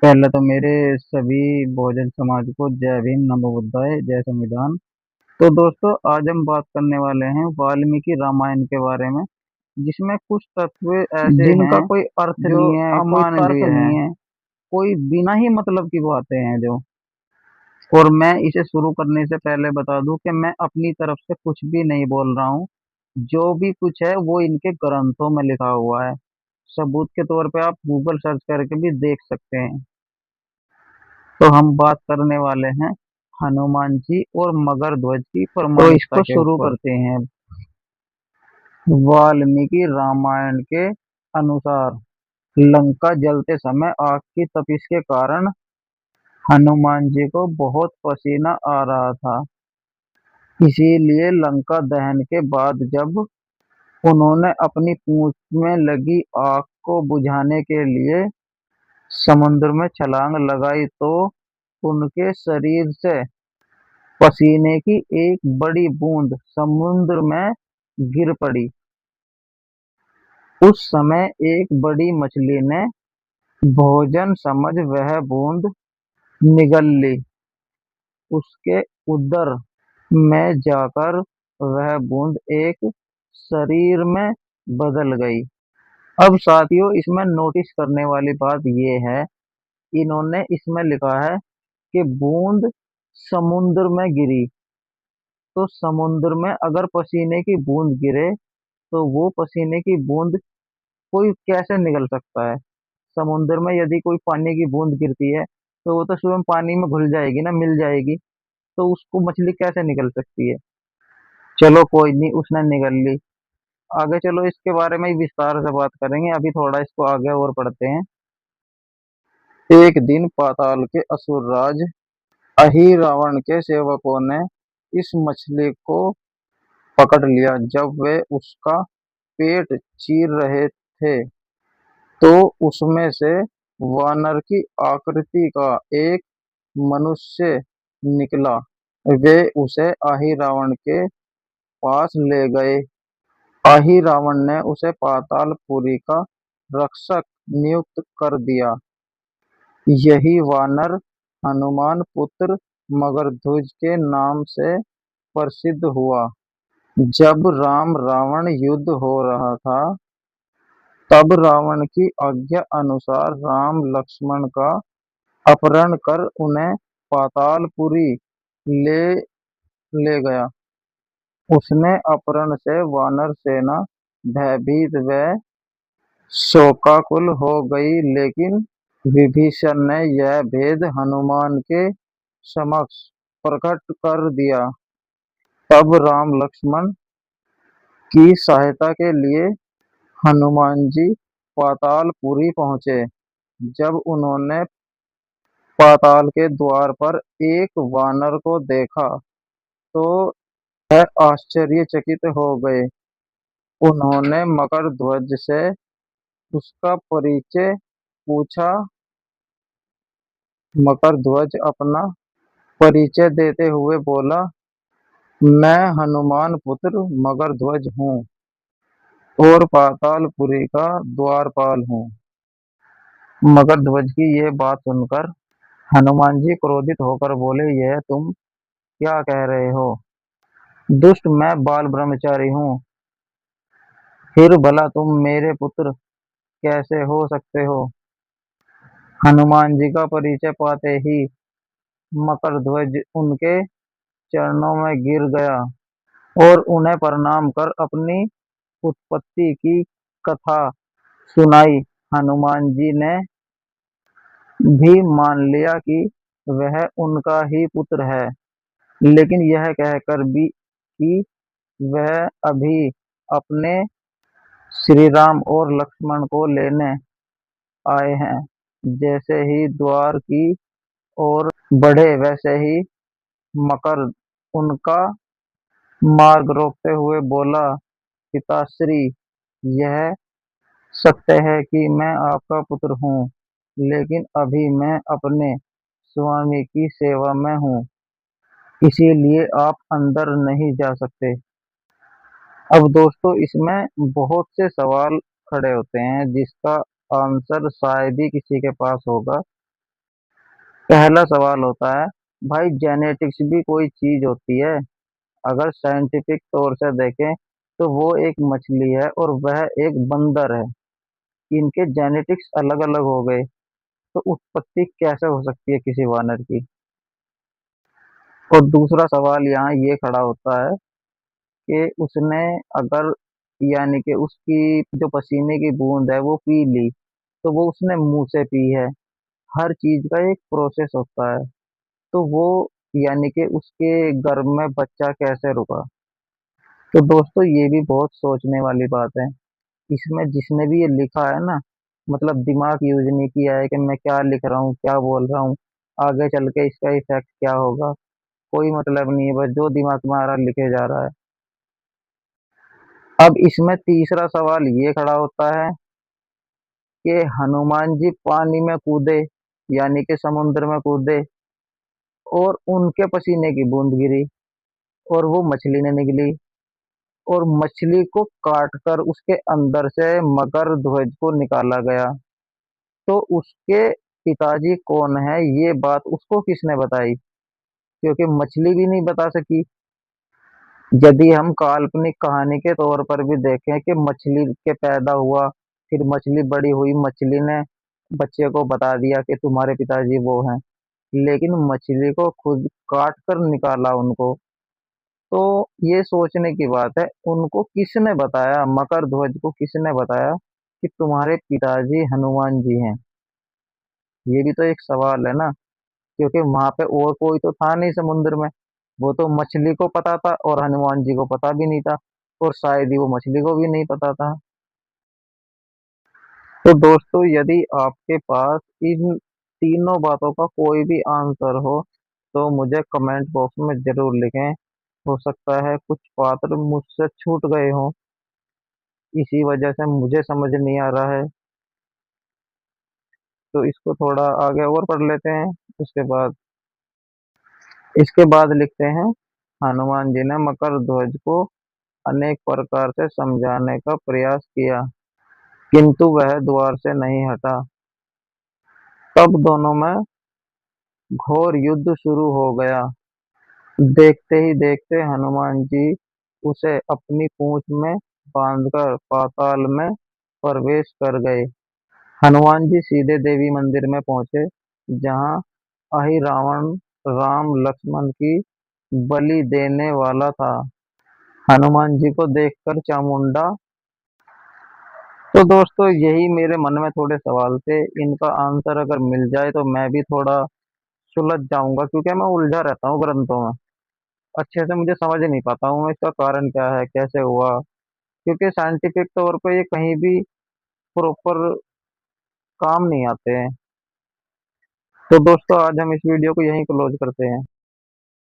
पहले तो मेरे सभी बहुजन समाज को जय भीम, नमो बुद्धाय, जय संविधान। तो दोस्तों, आज हम बात करने वाले हैं वाल्मीकि रामायण के बारे में, जिसमें कुछ तत्व ऐसे जिनका हैं कोई अर्थ जो नहीं है, कोई तर्क अमानवीय हैं, नहीं है। कोई बिना ही मतलब की बातें हैं जो। और मैं इसे शुरू करने से पहले बता दूं कि मैं अपनी तरफ से कुछ भी नहीं बोल रहा हूँ। जो भी कुछ है वो इनके ग्रंथों में लिखा हुआ है। सबूत के तौर पे आप गूगल सर्च करके भी देख सकते हैं। तो हम बात करने वाले हैं हनुमान जी और मगर ध्वज की तो प्रमाणिकता इसको के शुरू ऊपर। करते हैं। वाल्मीकि रामायण के अनुसार लंका जलते समय आग की तपिश के कारण हनुमान जी को बहुत पसीना आ रहा था। इसीलिए लंका दहन के बाद जब उन्होंने अपनी पूंछ में लगी आग को बुझाने के लिए समुद्र में छलांग लगाई तो उनके शरीर से पसीने की एक बड़ी बूंद समुद्र में गिर पड़ी। उस समय एक बड़ी मछली ने भोजन समझ वह बूंद निगल ली। उसके उदर में जाकर वह बूंद एक शरीर में बदल गई। अब साथियों, इसमें नोटिस करने वाली बात यह है, इन्होंने इसमें लिखा है कि बूंद समुद्र में गिरी। तो समुद्र में अगर पसीने की बूंद गिरे तो वो पसीने की बूंद कोई कैसे निकल सकता है। समुद्र में यदि कोई पानी की बूंद गिरती है तो वो तो स्वयं पानी में घुल जाएगी ना, मिल जाएगी। तो उसको मछली कैसे निकल सकती है। चलो कोई नहीं, उसने निकल ली। आगे चलो, इसके बारे में ही विस्तार से बात करेंगे। अभी थोड़ा इसको आगे और पढ़ते हैं। एक दिन पाताल के असुर राज अहि रावण के सेवकों ने इस मछली को पकड़ लिया। जब वे उसका पेट चीर रहे थे तो उसमें से वानर की आकृति का एक मनुष्य निकला। वे उसे आही रावण के पास ले गए। आही रावण ने उसे पातालपुरी का रक्षक नियुक्त कर दिया। यही वानर हनुमान पुत्र मगरध्वज के नाम से प्रसिद्ध हुआ। जब राम रावण युद्ध हो रहा था तब रावण की आज्ञा अनुसार राम लक्ष्मण का अपहरण कर उन्हें पातालपुरी ले ले गया। उसने अपहरण से वानर सेना भयभीत व शोकाकुल हो गई, लेकिन विभीषण ने यह भेद हनुमान के समक्ष प्रकट कर दिया। तब राम लक्ष्मण की सहायता के लिए हनुमान जी पातालपुरी पहुंचे। जब उन्होंने पाताल के द्वार पर एक वानर को देखा तो वह आश्चर्यचकित हो गए। उन्होंने मकरध्वज से उसका परिचय पूछा। मकरध्वज अपना परिचय देते हुए बोला, मैं हनुमान पुत्र मगरध्वज हूँ और पातालपुरी का द्वारपाल हूँ। मगरध्वज की ये बात सुनकर हनुमान जी क्रोधित होकर बोले, यह तुम क्या कह रहे हो। दुष्ट, मैं बाल ब्रह्मचारी हूँ, फिर भला तुम मेरे पुत्र कैसे हो सकते हो। हनुमान जी का परिचय पाते ही मकरध्वज उनके चरणों में गिर गया और उन्हें प्रणाम कर अपनी उत्पत्ति की कथा सुनाई। हनुमान जी ने भी मान लिया कि वह उनका ही पुत्र है, लेकिन यह कहकर भी कि वह अभी अपने श्री राम और लक्ष्मण को लेने आए हैं। जैसे ही द्वार की ओर बढ़े वैसे ही मकर उनका मार्ग रोकते हुए बोला, पिताश्री, यह सत्य है कि मैं आपका पुत्र हूँ, लेकिन अभी मैं अपने स्वामी की सेवा में हूँ, इसीलिए आप अंदर नहीं जा सकते। अब दोस्तों, इसमें बहुत से सवाल खड़े होते हैं जिसका आंसर शायद ही किसी के पास होगा। पहला सवाल होता है, भाई जेनेटिक्स भी कोई चीज होती है? अगर साइंटिफिक तौर से देखें तो वो एक मछली है और वह एक बंदर है। इनके जेनेटिक्स अलग अलग हो गए तो उत्पत्ति कैसे हो सकती है किसी वानर की? और दूसरा सवाल यहाँ ये खड़ा होता है कि उसने अगर, यानी कि उसकी जो पसीने की बूंद है वो पी ली, तो वो उसने मुंह से पी है। हर चीज का एक प्रोसेस होता है, तो वो, यानी कि उसके गर्भ में बच्चा कैसे रुका? तो दोस्तों ये भी बहुत सोचने वाली बात है। इसमें जिसने भी ये लिखा है ना, मतलब दिमाग यूज नहीं किया है कि मैं क्या लिख रहा हूँ, क्या बोल रहा हूँ, आगे चल के इसका इफेक्ट क्या होगा। कोई मतलब नहीं है, बस जो दिमाग में आ रहा है लिखे जा रहा है। अब इसमें तीसरा सवाल ये खड़ा होता है कि हनुमान जी पानी में कूदे, यानी कि समुद्र में कूदे, और उनके पसीने की बूंद गिरी और वो मछली ने निकली, और मछली को काट कर उसके अंदर से मकर ध्वज को निकाला गया। तो उसके पिताजी कौन है, ये बात उसको किसने बताई? क्योंकि मछली भी नहीं बता सकी। यदि हम काल्पनिक कहानी के तौर पर भी देखें कि मछली के पैदा हुआ, फिर मछली बड़ी हुई, मछली ने बच्चे को बता दिया कि तुम्हारे पिताजी वो हैं, लेकिन मछली को खुद काट कर निकाला उनको। तो ये सोचने की बात है, उनको किसने बताया, मकर ध्वज को किसने बताया कि तुम्हारे पिताजी हनुमान जी हैं? ये भी तो एक सवाल है ना, क्योंकि वहां पे और कोई तो था नहीं समुद्र में। वो तो मछली को पता था और हनुमान जी को पता भी नहीं था, और शायद ही वो मछली को भी नहीं पता था। तो दोस्तों यदि आपके पास इन तीनों बातों का कोई भी आंसर हो तो मुझे कमेंट बॉक्स में जरूर लिखें। हो सकता है कुछ पात्र मुझसे छूट गए हों, इसी वजह से मुझे समझ नहीं आ रहा है। तो इसको थोड़ा आगे और पढ़ लेते हैं। उसके बाद इसके बाद लिखते हैं, हनुमान जी ने मकर ध्वज को अनेक प्रकार से समझाने का प्रयास किया, किंतु वह द्वार से नहीं हटा। तब दोनों में घोर युद्ध शुरू हो गया। देखते ही देखते हनुमान जी उसे अपनी पूंछ में बांधकर पाताल में प्रवेश कर गए। हनुमान जी सीधे देवी मंदिर में पहुंचे, जहां अहि रावण राम लक्ष्मण की बलि देने वाला था। हनुमान जी को देखकर चामुंडा। तो दोस्तों यही मेरे मन में थोड़े सवाल थे, इनका आंसर अगर मिल जाए तो मैं भी थोड़ा सुलझ जाऊंगा, क्योंकि मैं उलझा रहता हूँ ग्रंथों में। अच्छे से मुझे समझ नहीं पाता हूँ मैं इसका कारण क्या है, कैसे हुआ, क्योंकि साइंटिफिक तौर पे ये कहीं भी प्रॉपर काम नहीं आते हैं। तो दोस्तों आज हम इस वीडियो को यहीं क्लोज करते हैं।